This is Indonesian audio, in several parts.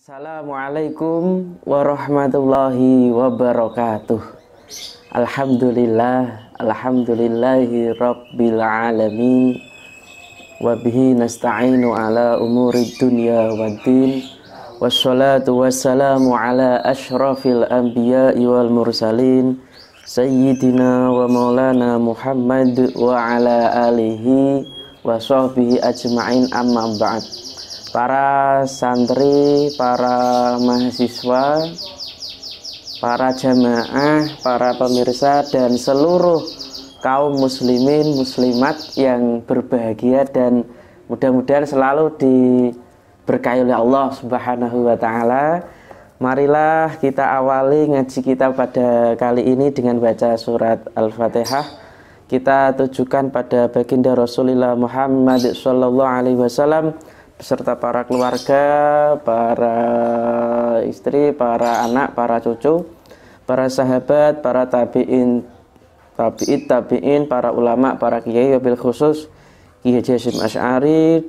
Assalamualaikum warahmatullahi wabarakatuh. Alhamdulillahi rabbil alamin. Wabihi nasta'inu ala umurid dunya waddin. Wassalatu wassalamu ala ashrafil anbiya'i wal mursalin, Sayyidina wa maulana Muhammad wa ala alihi wa sahbihi ajma'in, amma ba'd. Para santri, para mahasiswa, para jamaah, para pemirsa, dan seluruh kaum muslimin, muslimat yang berbahagia dan mudah-mudahan selalu diberkahi oleh Allah Subhanahu wa Ta'ala. Marilah kita awali ngaji kita pada kali ini dengan baca surat Al-Fatihah. Kita tujukan pada baginda Rasulullah Muhammad SAW beserta para keluarga, para istri, para anak, para cucu, para sahabat, para tabi'in, para ulama, para kiai, wabil khusus Kiai Haji Hasyim Asy'ari,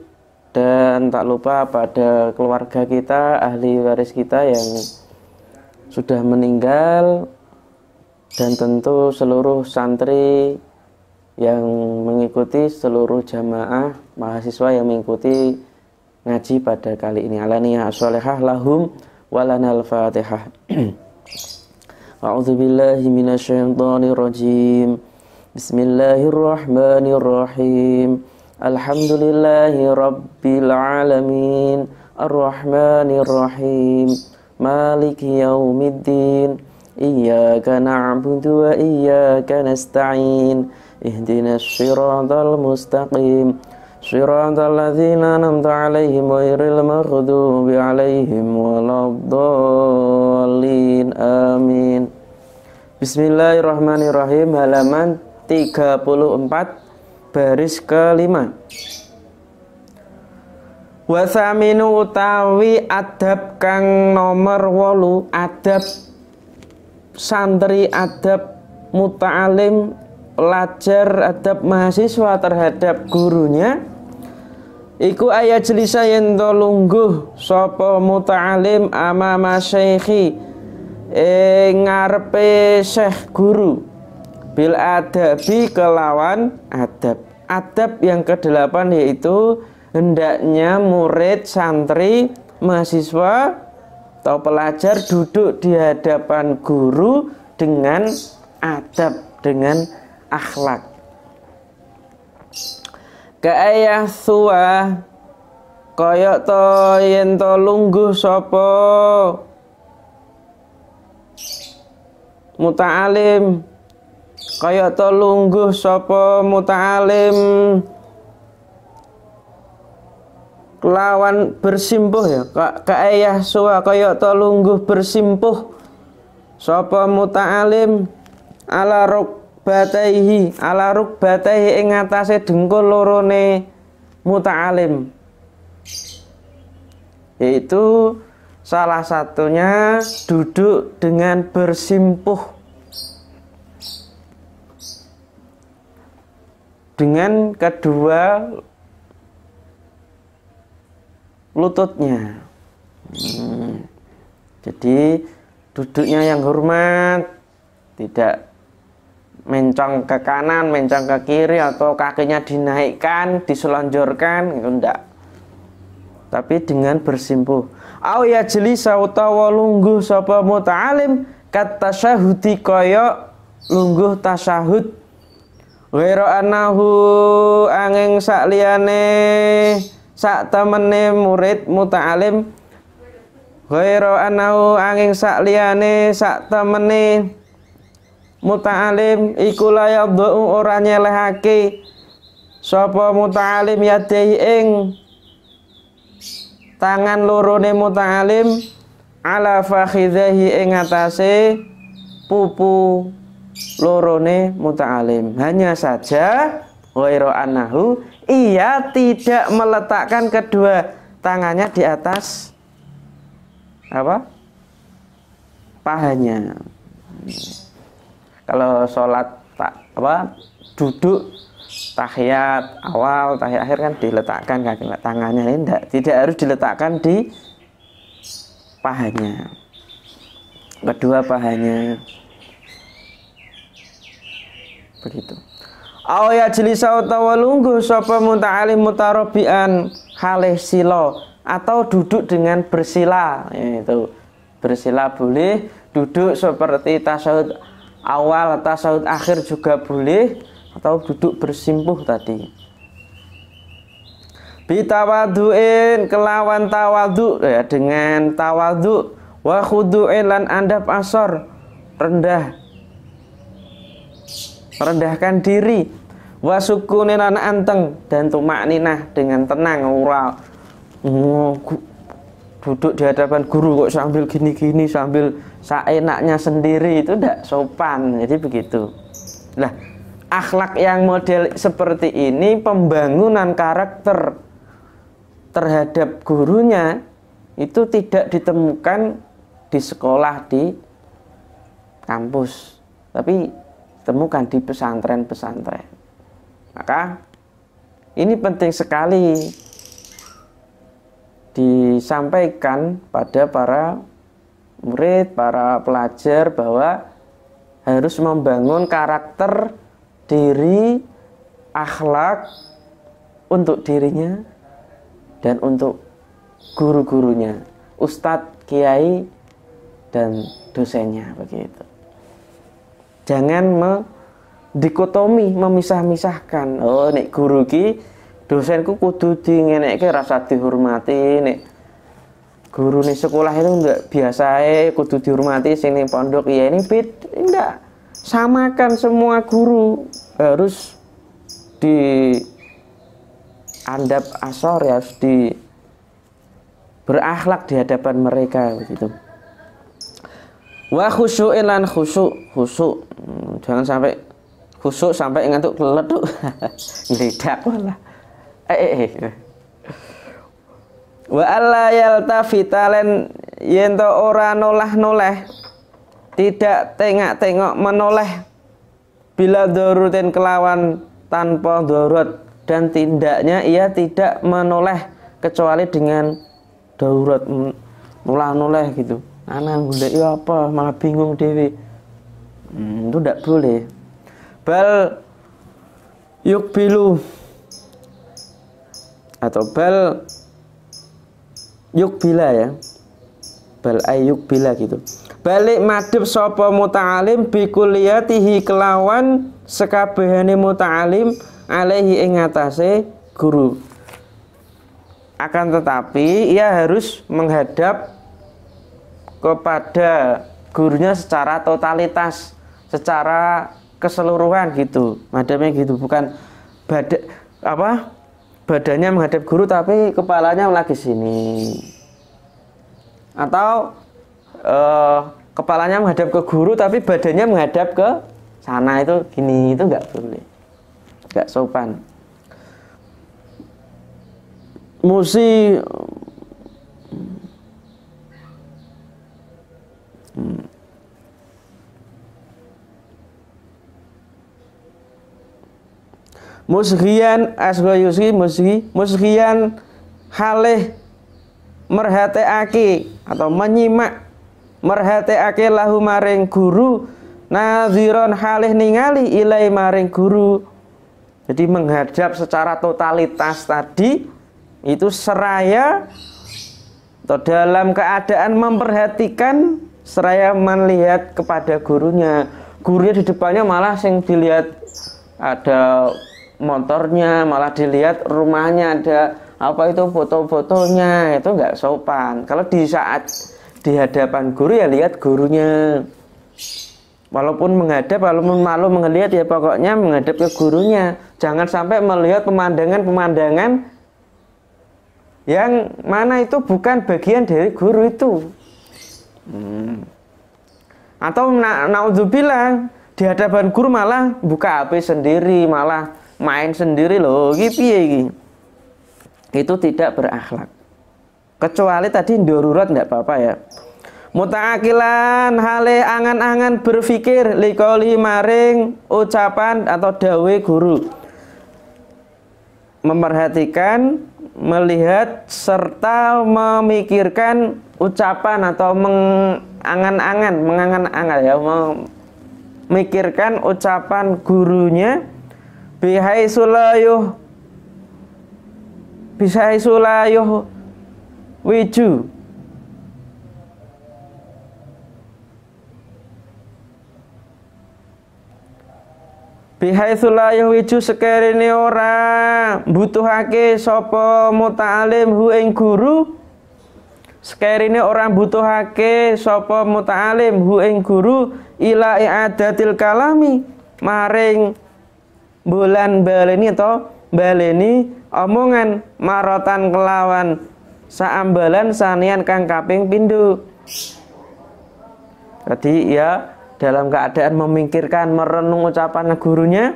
dan tak lupa pada keluarga kita, ahli waris kita yang sudah meninggal, dan tentu seluruh santri yang mengikuti, seluruh jamaah mahasiswa yang mengikuti ngaji pada kali ini. Alaniyah as-sholihah lahum walanal fatihah. A'udzu billahi minasyaitonir rajim. Bismillahirrahmanirrahim. Alhamdulillahi rabbil alamin. Arrahmanir rahim. Maliki yaumiddin. Iyyaka na'budu wa iyyaka nasta'in. Ihdinas shiratal mustaqim. Shiratal ladzina an'amta 'alaihim ghairil maghdubi 'alaihim waladdallin. Amin. Bismillahirrahmanirrahim. Halaman 34 baris kelima. Wa tsaminu utawi adab kang nomor 8, adab santri, adab muta'alim, pelajar, adab mahasiswa terhadap gurunya. Iku ayat jelisa yen to lungguh sapa muta'alim amama syekhi ngarepe syekh guru, bil adabi kelawan adab. Adab yang ke-8 yaitu hendaknya murid, santri, mahasiswa atau pelajar duduk di hadapan guru dengan adab, dengan akhlak. Kaayah suwa kaya to yen to lungguh sapa muta'alim, kaya to lungguh sapa muta'alim kelawan bersimpuh ya. Kaayah suwa kaya to lungguh bersimpuh sapa muta'alim ala rukbataihi ing atase dengkul lorone muta'alim, yaitu salah satunya duduk dengan bersimpuh dengan kedua lututnya. Jadi duduknya yang hormat, tidak mencong ke kanan, mencong ke kiri, atau kakinya dinaikkan, diselonjorkan, itu enggak. Tapi dengan bersimpuh. Au ya jelisa utawa lungguh sapa muta'alim kat tasyahudi kaya lungguh tasyahud. Ghairu annahu angin sak liyane sak temene murid muta'alim. Ghairu annahu angin sak liyane sak temene muta'alim iku layadhu ora nyelehake sapa muta'alim yadai ing tangan lorone muta'alim ala fakhidhahi ing atase pupu lorone muta'alim. Hanya saja ghairu annahu, ia tidak meletakkan kedua tangannya di atas apa? Pahanya. Kalau sholat duduk tahiyat awal, tahiyat akhir kan diletakkan kaki tangannya, ini tidak harus diletakkan di pahanya. Kedua pahanya. Begitu. Aw ya jelisa utawa lungguh sapa muta'alim mutarabian halih sila atau duduk dengan bersila, yaitu bersila boleh, duduk seperti tasawuf awal, tasawuf akhir juga boleh, atau duduk bersimpuh tadi. Bitawadu'in kelawan tawadhu, ya, dengan tawadhu, wa khudu'in lan andap asor, rendahkan diri, wa sukunin lan anteng, dan tumakninah dengan tenang, ora duduk di hadapan guru kok sambil gini-gini, sambil seenaknya sendiri, itu tidak sopan. Jadi begitu. Nah, akhlak yang model seperti ini, pembangunan karakter terhadap gurunya itu tidak ditemukan di sekolah, di kampus, tapi ditemukan di pesantren-pesantren. Maka ini penting sekali disampaikan pada para murid, para pelajar, bahwa harus membangun karakter diri, akhlak untuk dirinya dan untuk guru-gurunya, ustadz, kiai, dan dosennya, begitu. Jangan dikotomi, memisah-misahkan. Oh, nek guru ki dosenku kudu dingenekke rasa dihormati, nek guru nih sekolah itu enggak biasa kudu dihormati, sini pondok ya ini enggak. Samakan semua guru, harus diandap asor, ya, harus berakhlak di hadapan mereka, begitu. Wa khusyu'in lan khusyuk. Jangan sampai khusyuk sampai ngantuk keleduk. Ngledak malah. Wa alla yaltafita lan yen to ora nolah-noleh, tidak tengok-tengok menoleh, bila darurin kelawan tanpa darurat, dan tindaknya ia tidak menoleh kecuali dengan darurat, nolah-noleh gitu. Anak golek ya apa, malah bingung dewe. Itu tidak boleh. Bal yukbilu atau bal yukbila, ya, bal ayyukbila gitu. Balik madhep sapa muta'alim bi kulliyatihi kelawan sekabehane muta'alim alaihi ing atase guru. Akan tetapi ia harus menghadap kepada gurunya secara totalitas, secara keseluruhan gitu. Madhabnya gitu, bukan badannya menghadap guru tapi kepalanya lagi sini, atau kepalanya menghadap ke guru tapi badannya menghadap ke sana, itu gini, itu nggak boleh, nggak sopan. Musghiyan asghayusi musghiyan halih merhateake atau menyimak, merhateake lahu maring guru, nadhiron halih ningali ilai maring guru. Jadi menghadap secara totalitas tadi itu seraya atau dalam keadaan memperhatikan, seraya melihat kepada gurunya. Gurunya di depannya malah yang dilihat ada motornya, malah dilihat rumahnya, ada apa itu foto-fotonya, itu nggak sopan. Kalau di saat di hadapan guru ya lihat gurunya, walaupun menghadap, walaupun malu melihat, ya pokoknya menghadap ke gurunya. Jangan sampai melihat pemandangan-pemandangan yang mana itu bukan bagian dari guru itu. Atau naudzubillah di hadapan guru malah buka HP sendiri, malah main sendiri loh, piye. Itu tidak berakhlak. Kecuali tadi darurat enggak apa-apa, ya. Muta'akilan hale angan-angan berpikir liqauli maring ucapan atau dawe guru. memperhatikan, melihat serta memikirkan ucapan atau mengangan-angan ya, memikirkan ucapan gurunya bihaisulayuh wiju, bihaitsulayuh wiju sekerene ora butuhake sapa muta'alim hu ing guru, sekerene ora butuhake sapa muta'alim hu ing guru ila i'adatil kalami maring bulan baleni atau baleni omongan marotan kelawan saambalan sanian kang kaping pindho. Jadi ya dalam keadaan memikirkan, merenung ucapan gurunya,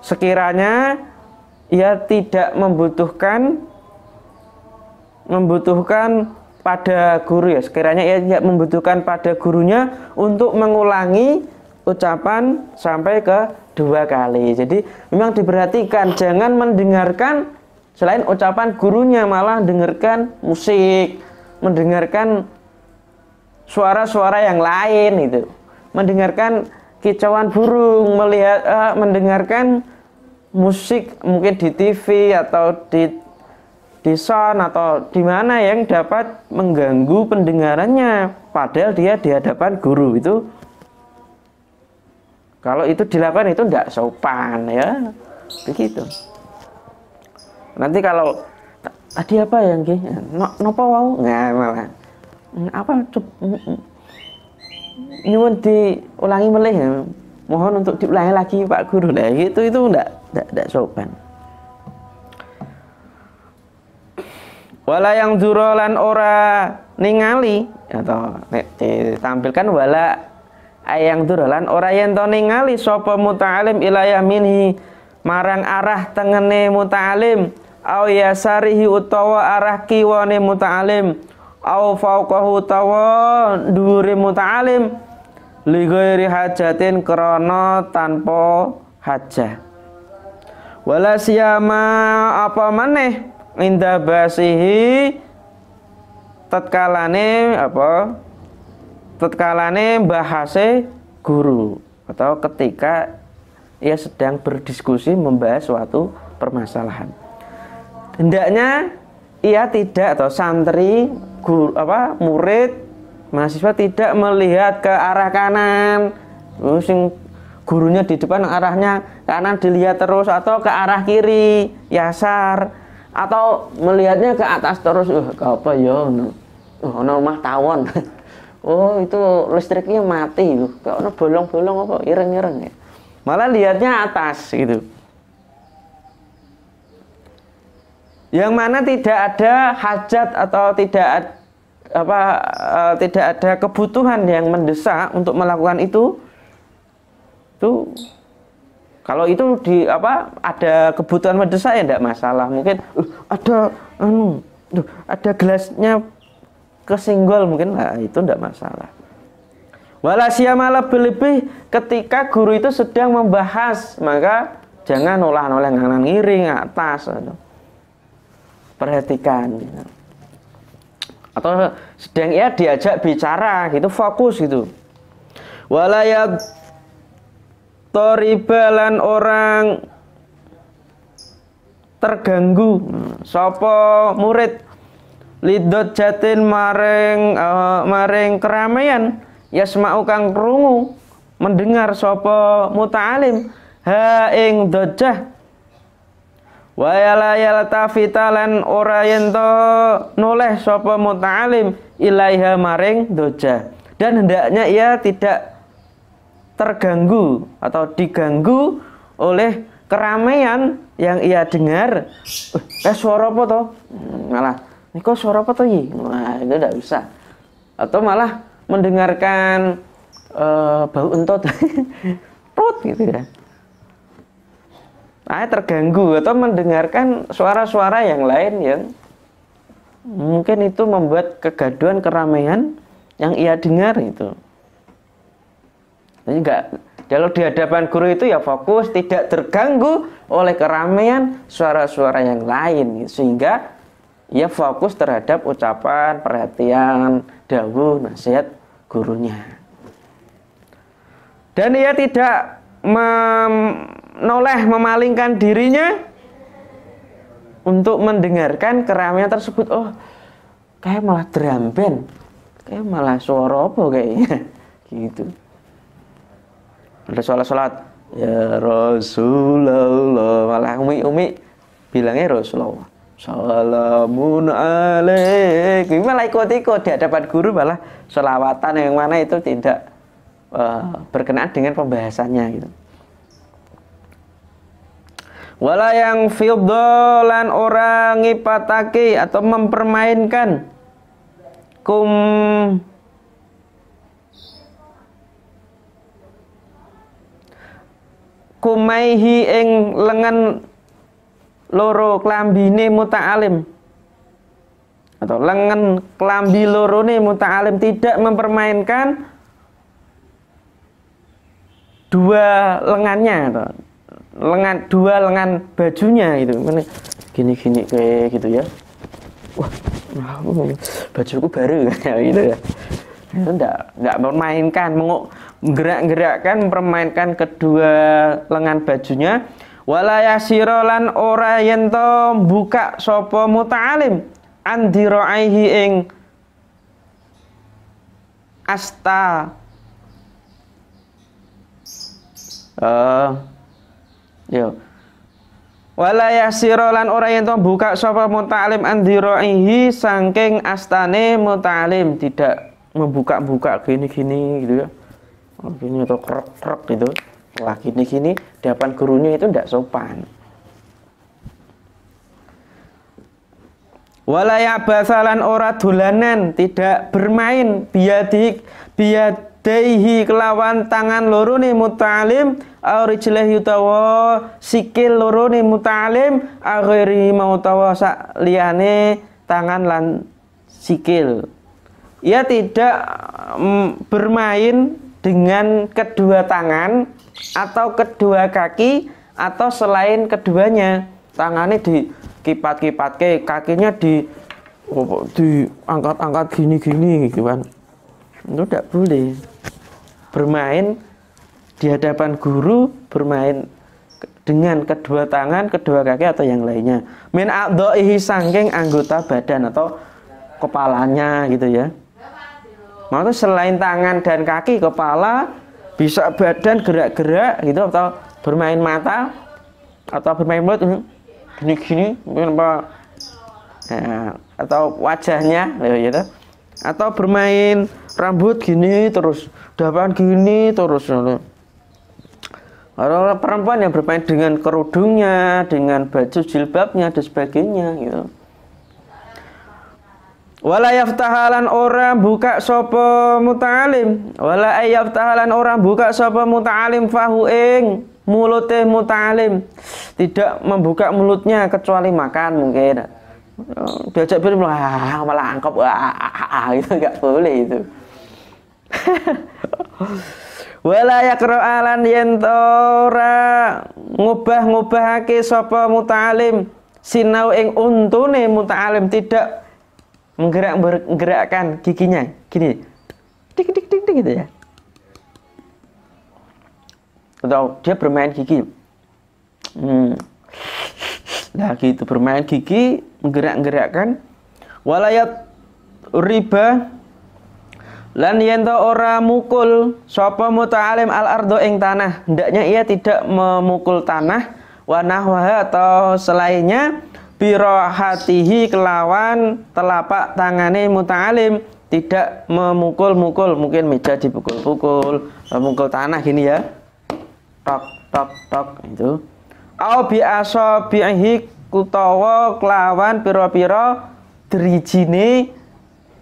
sekiranya ia tidak membutuhkan pada guru ya, sekiranya ia tidak membutuhkan pada gurunya untuk mengulangi ucapan sampai ke 2 kali. Jadi memang diperhatikan, jangan mendengarkan selain ucapan gurunya, malah dengarkan musik, mendengarkan suara-suara yang lain itu, mendengarkan kicauan burung, mendengarkan musik mungkin di TV atau di sound atau di mana yang dapat mengganggu pendengarannya, padahal dia di hadapan guru. Itu kalau itu dilakukan itu tidak sopan ya, begitu. Nanti kalau tadi apa yang nopo wau nggak malah apa nyuwun diulangi melih ya. Mohon untuk diulangi lagi Pak Guru. Nah, itu enggak sopan. Wala yang durolan ora ningali atau ditampilkan wala ayang durolan ora yen to ningali sapa muta'alim ilayah minhi marang arah tengene muta'alim au yasarihi utawa arah kiwane muta'alim au fauqahu utawa dhuwure muta'alim li ghairi hajatin krana tanpa hajah. Wala siyama apa maneh inda basihi tatkalane bahase guru atau ketika ia sedang berdiskusi membahas suatu permasalahan. Hendaknya ia tidak atau santri guru murid mahasiswa tidak melihat ke arah kanan, sing gurunya di depan arahnya kanan dilihat terus, atau ke arah kiri yasar, atau melihatnya ke atas terus. Apa ya ono omah tawon. Oh, itu listriknya mati loh. Kayak ono bolong-bolong apa ireng-ireng ya. Malah lihatnya atas gitu. Yang mana tidak ada hajat atau tidak ada kebutuhan yang mendesak untuk melakukan itu. Kalau itu ada kebutuhan mendesak ya tidak masalah. Mungkin ada gelasnya kesenggol mungkin, itu tidak masalah. Walasiyama lebih-lebih ketika guru itu sedang membahas, maka jangan noleh-noleh nganan ngiring atas. Perhatikan gitu. Atau sedang ia diajak bicara gitu, fokus gitu. Walayat toribalan orang terganggu sapa murid lidot jatin maring keramaian yasma'u kang krungu mendengar sapa muta'alim ha ing dojah wa yala yaltafitalan ora yen to noleh sapa muta'alim ilaiha maring dojah, dan hendaknya ia tidak terganggu atau diganggu oleh keramaian yang ia dengar. Suara apa toh? Malah ini kok suara apa toh? Nah, itu tidak bisa. Atau malah mendengarkan bau entot perut gitu ya. Terganggu atau mendengarkan suara-suara yang lain yang mungkin itu membuat kegaduhan keramaian yang ia dengar itu. Jadi Kalau di hadapan guru itu ya fokus, tidak terganggu oleh keramaian suara-suara yang lain, sehingga ia fokus terhadap ucapan, perhatian, dawuh, nasihat gurunya. Dan ia tidak menoleh, memalingkan dirinya untuk mendengarkan keramaian tersebut. Oh, kayak malah drum band, kayak malah suara apa kayaknya gitu. Ada sholat ya Rasulullah, malah umi bilangnya Rasulullah, salamun alaik. Malah ikut-ikut di hadapan guru, malah sholawatan yang mana itu tidak berkenaan dengan pembahasannya gitu. Wala yang fiddolan orang ngipatake atau mempermainkan kumaihi ing lengan loro klambine muta'alim, atau lengan klambi lorone muta'alim, tidak mempermainkan dua lengannya, atau dua lengan bajunya gitu. Gini kayak gitu ya. Wah, bajuku baru gitu ya. Itu enggak memainkan, menggerak-gerakkan, mempermainkan kedua lengan bajunya. Wala yasira lan ora yen to buka sapa muta'alim andiraihi ing asta wala yasira lan ora yen to buka sapa muta'alim andiraihi saking astane muta'alim, tidak membuka-buka gini-gini gitu ya. Gini atau krek-krek gitu. Wah, gini-gini di depan gurunya itu tidak sopan. Wala ya'basalan ora dolanan, tidak bermain biyadaihi kelawan tangan loro ni muta'alim au rijlihi utawa sikil loro ni muta'alim aghiri mautawa sak liyane tangan lan sikil. Ia tidak bermain dengan kedua tangan atau kedua kaki atau selain keduanya. Tangannya dikipat-kipat, kakinya diangkat-angkat gini-gini gitu kan. Itu tidak boleh. Bermain di hadapan guru, bermain dengan kedua tangan, kedua kaki atau yang lainnya. Min a'dha'ihi sangking anggota badan atau kepalanya gitu ya. Maksudnya selain tangan dan kaki, kepala, bisa badan gerak-gerak gitu, atau bermain mata, atau bermain mulut gini-gini, mungkin apa, ya, atau wajahnya, gitu. Atau bermain rambut gini terus, depan gini terus. Orang perempuan yang bermain dengan kerudungnya, dengan baju jilbabnya dan sebagainya gitu. Wala yaftahalan orang buka sapa muta'alim, wala yaftahalan orang buka sapa muta'alim fahu ing mulute muta'alim, tidak membuka mulutnya kecuali makan mungkin. Diajak film malah angkop itu enggak boleh itu. Wala yaqra'alan yen ora ngubah-ngubahake sapa muta'alim sinau ing untune muta'alim, tidak menggerakkan giginya gini tik tik tik tik gitu ya, atau dia bermain gigi nah gitu, bermain gigi, menggerak-gerakkan. Walayat riba lan yento ora mukul sapa muta'alim al ardo ing tanah, hendaknya ia tidak memukul tanah, wa nahwaha atau selainnya, birahatihi kelawan telapak tangane muta'alim, tidak memukul-mukul, mungkin meja dipukul-pukul, memukul tanah gini ya, tok tok tok itu. Au bi asabihi kutawa kelawan pira-pira drijine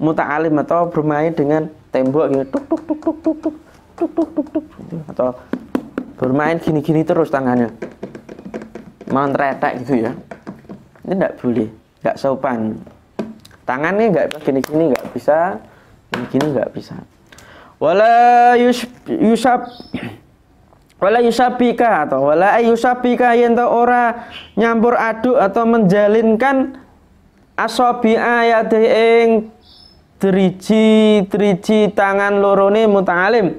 muta'alim, atau bermain dengan tembok gitu, tuk tuk tuk tuk tuk tuk tuk tuk tuk tuk gitu. Atau bermain gini-gini terus tangannya, mentretek gitu ya. Ini tidak boleh, tidak sopan. Tangannya nggak gini-gini nggak bisa, gini-gini nggak bisa. Wala yusab wala yusabika atau wala yusabika yen to ora nyampur aduk atau menjalinkan asobi ayat ing driji tangan lorone muta'alim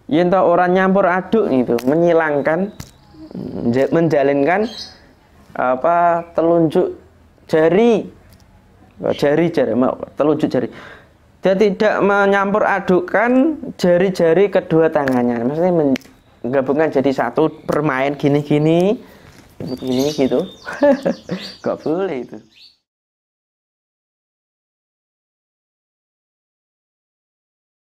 yen to ora nyampur aduk itu menyilangkan menjalinkan apa telunjuk jari telunjuk jari. Dia tidak menyampur adukkan jari-jari kedua tangannya, maksudnya menggabungkan jadi satu, bermain gini gitu. Gak boleh itu.